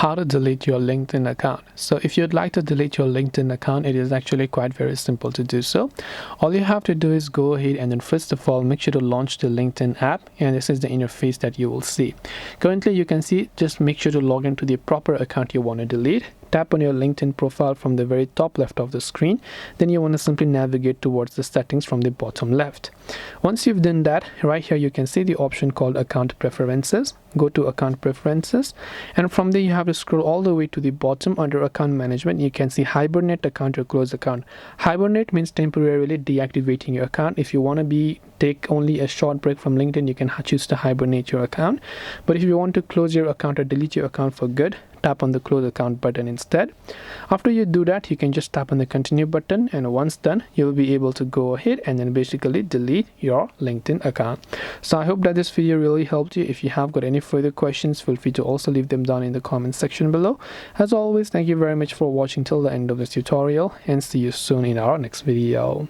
how to delete your LinkedIn account. So if you'd like to delete your LinkedIn account, it is actually quite very simple to do so. All you have to do is go ahead and then first of all make sure to launch the LinkedIn app, and this is the interface that you will see. Currently you can see, just make sure to log into the proper account you want to delete. Tap on your LinkedIn profile from the very top left of the screen. Then you want to simply navigate towards the settings from the bottom left. Once you've done that, right here you can see the option called account preferences. Go to account preferences, and from there you have to scroll all the way to the bottom. Under account management you can see Hibernate account or close account. Hibernate means temporarily deactivating your account. If you want to take only a short break from LinkedIn, you can choose to hibernate your account. But if you want to close your account or delete your account for good, tap on the close account button instead. After you do that, you can just tap on the continue button, and once done you will be able to go ahead and then basically delete your LinkedIn account. So I hope that this video really helped you. If you have got any further questions, feel free to also leave them down in the comment section below. As always, thank you very much for watching till the end of this tutorial, and see you soon in our next video.